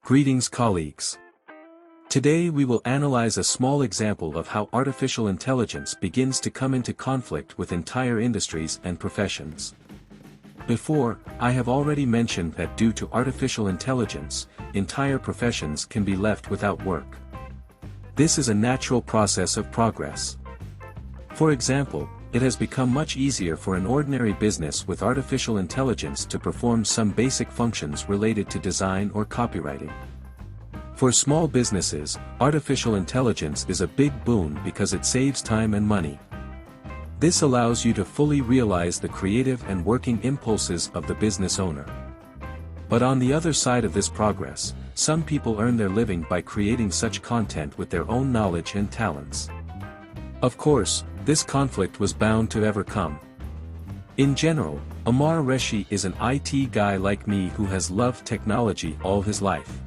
Greetings colleagues. Today we will analyze a small example of how artificial intelligence begins to come into conflict with entire industries and professions. Before, I have already mentioned that due to artificial intelligence, entire professions can be left without work. This is a natural process of progress. For example, it has become much easier for an ordinary business with artificial intelligence to perform some basic functions related to design or copywriting. For small businesses, artificial intelligence is a big boon because it saves time and money. This allows you to fully realize the creative and working impulses of the business owner. But on the other side of this progress, some people earn their living by creating such content with their own knowledge and talents. Of course, this conflict was bound to ever come. In general, Ammaar Reshi is an IT guy like me who has loved technology all his life.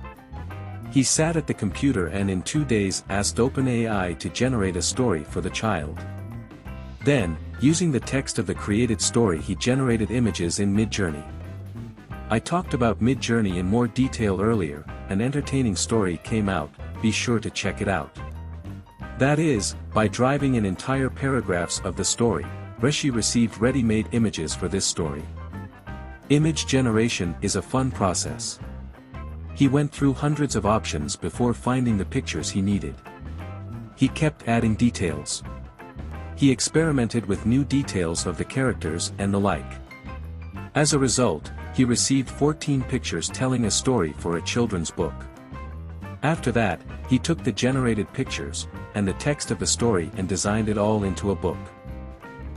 He sat at the computer and in 2 days asked OpenAI to generate a story for the child. Then, using the text of the created story, he generated images in Midjourney. I talked about Midjourney in more detail earlier. An entertaining story came out, be sure to check it out. That is, by driving in entire paragraphs of the story, Reshi received ready-made images for this story. Image generation is a fun process. He went through hundreds of options before finding the pictures he needed. He kept adding details. He experimented with new details of the characters and the like. As a result, he received 14 pictures telling a story for a children's book. After that, he took the generated pictures, and the text of the story and designed it all into a book.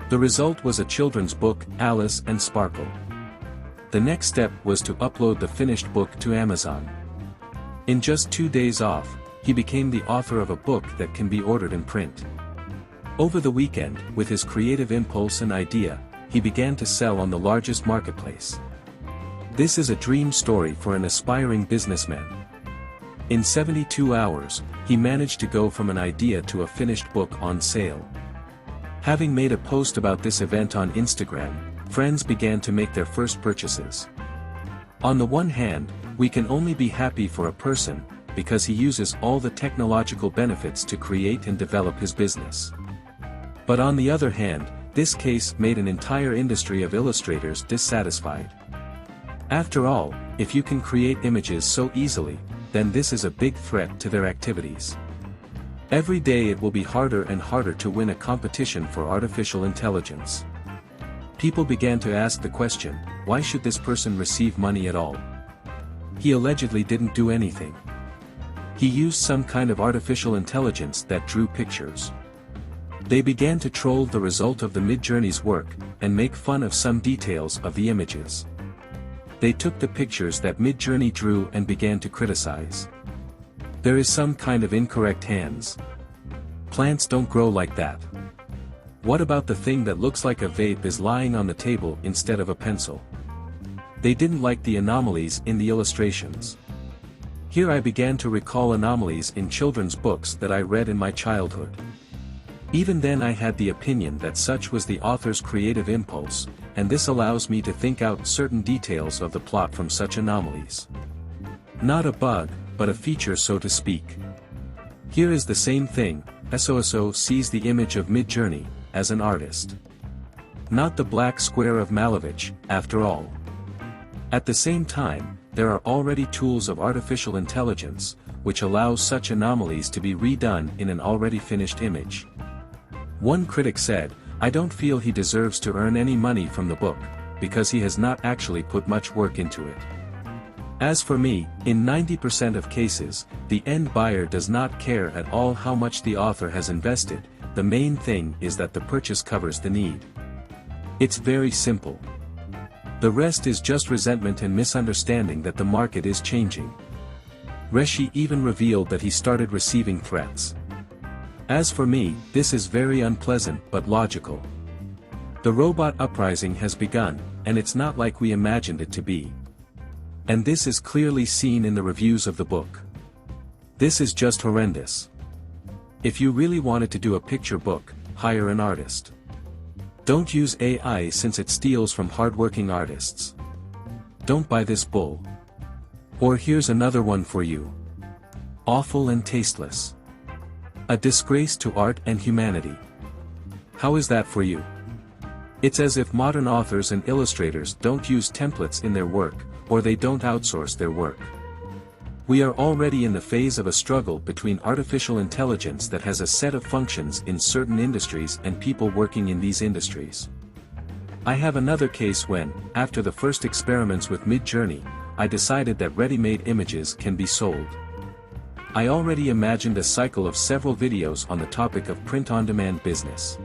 The result was a children's book, Alice and Sparkle. The next step was to upload the finished book to Amazon. In just 2 days off, he became the author of a book that can be ordered in print. Over the weekend, with his creative impulse and idea, he began to sell on the largest marketplace. This is a dream story for an aspiring businessman. In 72 hours, he managed to go from an idea to a finished book on sale. Having made a post about this event on Instagram, friends began to make their first purchases. On the one hand, we can only be happy for a person, because he uses all the technological benefits to create and develop his business. But on the other hand, this case made an entire industry of illustrators dissatisfied. After all, if you can create images so easily, then this is a big threat to their activities. Every day it will be harder and harder to win a competition for artificial intelligence. People began to ask the question, why should this person receive money at all? He allegedly didn't do anything. He used some kind of artificial intelligence that drew pictures. They began to troll the result of the Midjourney's work, and make fun of some details of the images. They took the pictures that Midjourney drew and began to criticize. There is some kind of incorrect hands. Plants don't grow like that. What about the thing that looks like a vape is lying on the table instead of a pencil? They didn't like the anomalies in the illustrations. Here I began to recall anomalies in children's books that I read in my childhood. Even then I had the opinion that such was the author's creative impulse, and this allows me to think out certain details of the plot from such anomalies. Not a bug, but a feature so to speak. Here is the same thing. SOSO sees the image of Midjourney, as an artist. Not the black square of Malevich, after all. At the same time, there are already tools of artificial intelligence, which allows such anomalies to be redone in an already finished image. One critic said, I don't feel he deserves to earn any money from the book, because he has not actually put much work into it. As for me, in 90% of cases, the end buyer does not care at all how much the author has invested, the main thing is that the purchase covers the need. It's very simple. The rest is just resentment and misunderstanding that the market is changing. Reshi even revealed that he started receiving threats. As for me, this is very unpleasant but logical. The robot uprising has begun, and it's not like we imagined it to be. And this is clearly seen in the reviews of the book. This is just horrendous. If you really wanted to do a picture book, hire an artist. Don't use AI since it steals from hardworking artists. Don't buy this bull. Or here's another one for you. Awful and tasteless. A disgrace to art and humanity. How is that for you? It's as if modern authors and illustrators don't use templates in their work, or they don't outsource their work. We are already in the phase of a struggle between artificial intelligence that has a set of functions in certain industries and people working in these industries. I have another case when, after the first experiments with midjourney, I decided that ready-made images can be sold. I already imagined a cycle of several videos on the topic of print-on-demand business.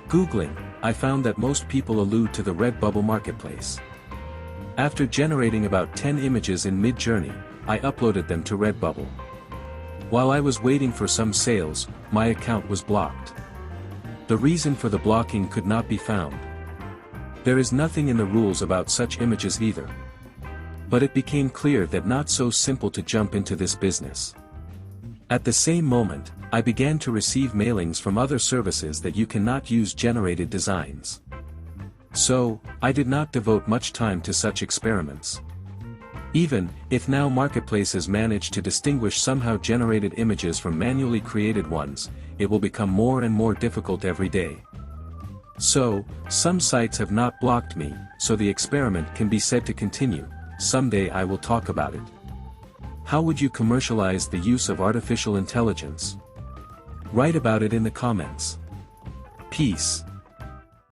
Googling, I found that most people allude to the Redbubble marketplace. After generating about 10 images in midjourney, I uploaded them to Redbubble. While I was waiting for some sales, my account was blocked. The reason for the blocking could not be found. There is nothing in the rules about such images either. But it became clear that not so simple to jump into this business. At the same moment, I began to receive mailings from other services that you cannot use generated designs. So, I did not devote much time to such experiments. Even if now marketplaces manage to distinguish somehow generated images from manually created ones, it will become more and more difficult every day. So, some sites have not blocked me, so the experiment can be said to continue. Someday I will talk about it. How would you commercialize the use of artificial intelligence? Write about it in the comments. Peace.